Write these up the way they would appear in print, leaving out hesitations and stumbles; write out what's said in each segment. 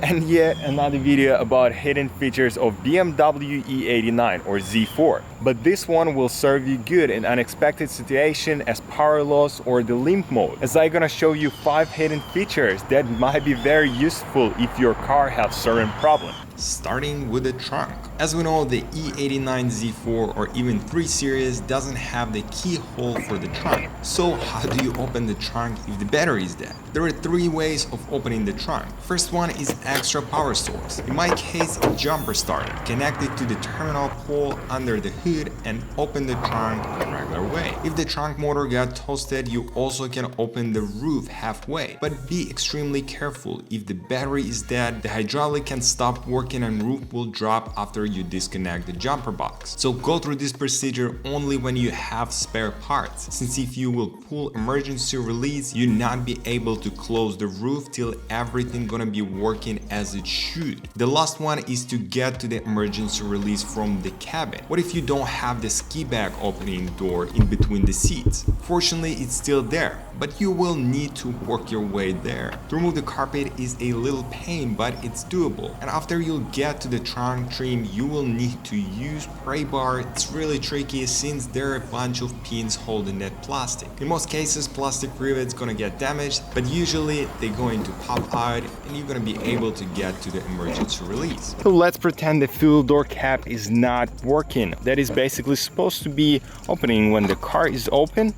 And yet another video about hidden features of BMW E89 or Z4. But this one will serve you good in unexpected situation as power loss or the limp mode, as I'm gonna show you 5 hidden features that might be very useful if your car has certain problems. Starting with the trunk. As we know, the E89 Z4 or even 3 series doesn't have the keyhole for the trunk. So how do you open the trunk if the battery is dead? There are 3 ways of opening the trunk. First one is extra power source. In my case, a jumper starter. Connect it to the terminal pole under the hood and open the trunk the regular way. If the trunk motor got toasted, you also can open the roof halfway. But be extremely careful. If the battery is dead, the hydraulic can stop working and roof will drop after you disconnect the jumper box. So go through this procedure only when you have spare parts, since if you will pull emergency release, you'll not be able to close the roof till everything gonna be working as it should. The last one is to get to the emergency release from the cabin. What if you don't have the ski bag opening door in between the seats? Fortunately, it's still there, but you will need to work your way there. To remove the carpet is a little pain, but it's doable. And after you'll get to the trunk trim, you will need to use pry bar. It's really tricky since there are a bunch of pins holding that plastic. In most cases, plastic rivets gonna get damaged, but usually they're going to pop out and you're gonna be able to get to the emergency release. So let's pretend the fuel door cap is not working. That is basically supposed to be opening when the car is open.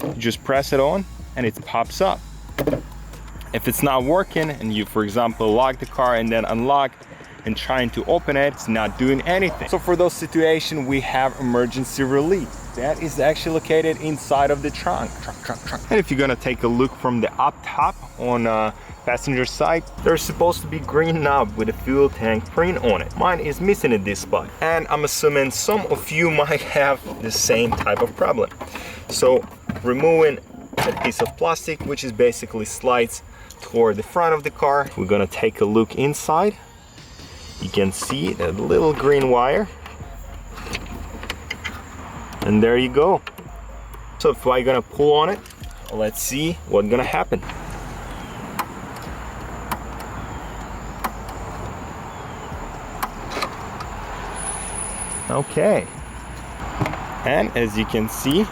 You just press it on and it pops up. If it's not working and you, for example, lock the car and then unlock and trying to open it, it's not doing anything. So for those situations, we have emergency release. That is actually located inside of the trunk. And if you're gonna take a look from the up top on passenger side, there's supposed to be green knob with a fuel tank print on it. Mine is missing at this spot. And I'm assuming some of you might have the same type of problem. So removing a piece of plastic, which is basically slides toward the front of the car. We're gonna take a look inside. You can see a little green wire. And there you go. So if I'm gonna pull on it, let's see what's gonna happen. Okay. And as you can see,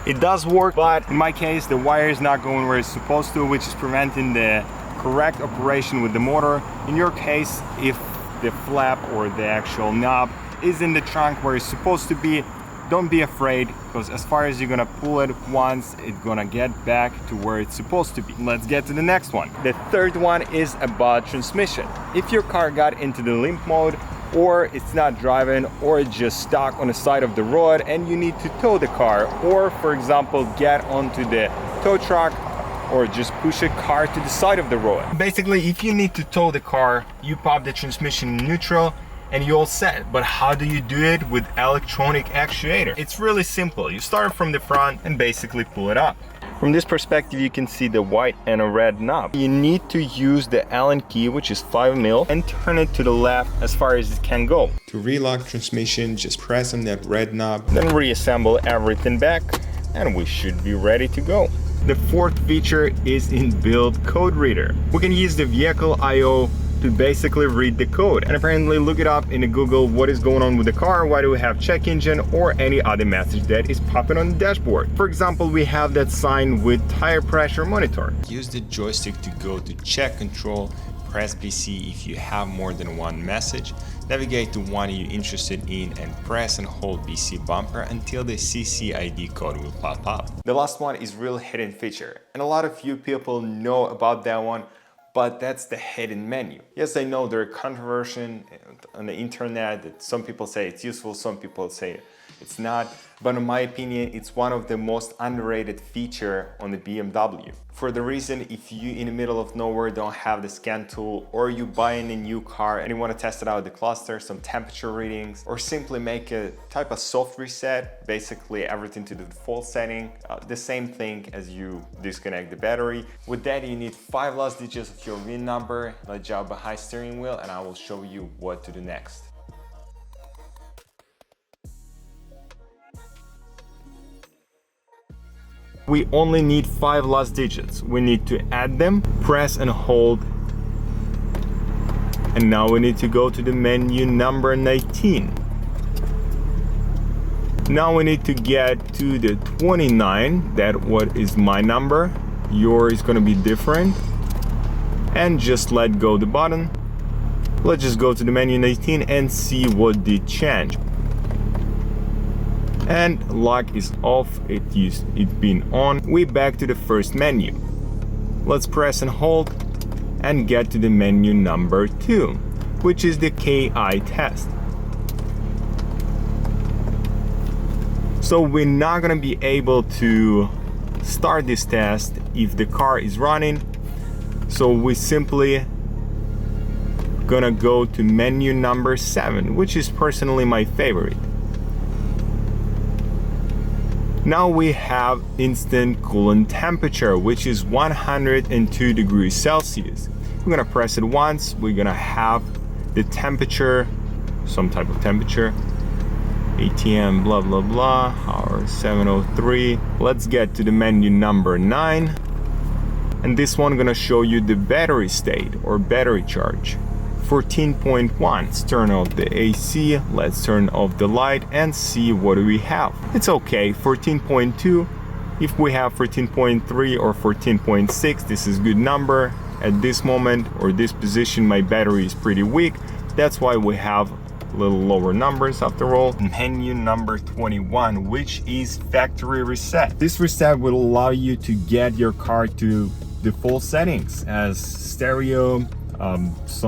it does work, but in my case, the wire is not going where it's supposed to, which is preventing the correct operation with the motor. In your case, if the flap or the actual knob is in the trunk where it's supposed to be, don't be afraid, because as far as you're gonna pull it once, it's gonna get back to where it's supposed to be. Let's get to the next one. The third one is about transmission. If your car got into the limp mode, or it's not driving, or it's just stuck on the side of the road and you need to tow the car, or for example get onto the tow truck, or just push a car to the side of the road. Basically, if you need to tow the car, you pop the transmission in neutral and you're all set. But how do you do it with electronic actuator? It's really simple. You start from the front and basically pull it up. From this perspective, you can see the white and a red knob. You need to use the Allen key, which is 5mm, and turn it to the left as far as it can go. To relock transmission, just press on that red knob. Then reassemble everything back and we should be ready to go. The fourth feature is inbuilt code reader. We can use the vehicle I/O to basically read the code and apparently look it up in the Google what is going on with the car, why do we have check engine, or any other message that is popping on the dashboard. For example, we have that sign with tire pressure monitor. Use the joystick to go to check control, press BC if you have more than one message, navigate to one you're interested in and press and hold BC bumper until the CCID code will pop up. The last one is real hidden feature, and a lot of you people know about that one, but that's the hidden menu. Yes, I know there are controversy on the internet that some people say it's useful, some people say it's not, but in my opinion, it's one of the most underrated feature on the BMW. For the reason, if you in the middle of nowhere don't have the scan tool, or you buying a new car and you want to test it out with the cluster, some temperature readings, or simply make a type of soft reset, basically everything to the default setting, the same thing as you disconnect the battery. With that, you need 5 last digits of your VIN number, let job behind steering wheel, and I will show you what to do next. We only need 5 last digits. We need to add them, press and hold And now we need to go to the menu number 19. Now we need to get to the 29, that what is my number. Yours is gonna be different. And just let go the button. Let's just go to the menu 19 and see what did change. And lock is off, it's been on. We back to the first menu. Let's press and hold and get to the menu number 2, which is the KI test. So we're not gonna be able to start this test if the car is running. So we simply gonna go to menu number 7, which is personally my favorite. Now we have instant coolant temperature, which is 102 degrees Celsius. We're gonna press it once, we're gonna have the temperature, some type of temperature, ATM blah blah blah, hour 7:03. Let's get to the menu number 9. And this one gonna show you the battery state or battery charge. 14.1. Let's turn off the AC, let's turn off the light and see what do we have. It's okay, 14.2. If we have 14.3 or 14.6, this is good number. At this moment or this position, my battery is pretty weak. That's why we have a little lower numbers after all. Menu number 21, which is factory reset. This reset will allow you to get your car to default settings as stereo,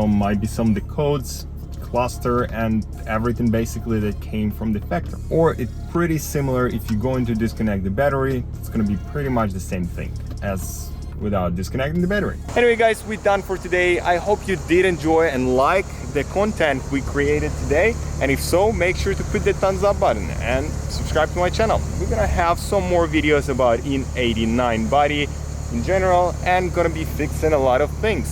might be some of the codes, cluster, and everything basically that came from the factory. Or it's pretty similar if you're going to disconnect the battery, it's going to be pretty much the same thing as without disconnecting the battery. Anyway guys, we're done for today. I hope you did enjoy and like the content we created today, and if so, make sure to put the thumbs up button and subscribe to my channel. We're gonna have some more videos about e89 body in general and gonna be fixing a lot of things.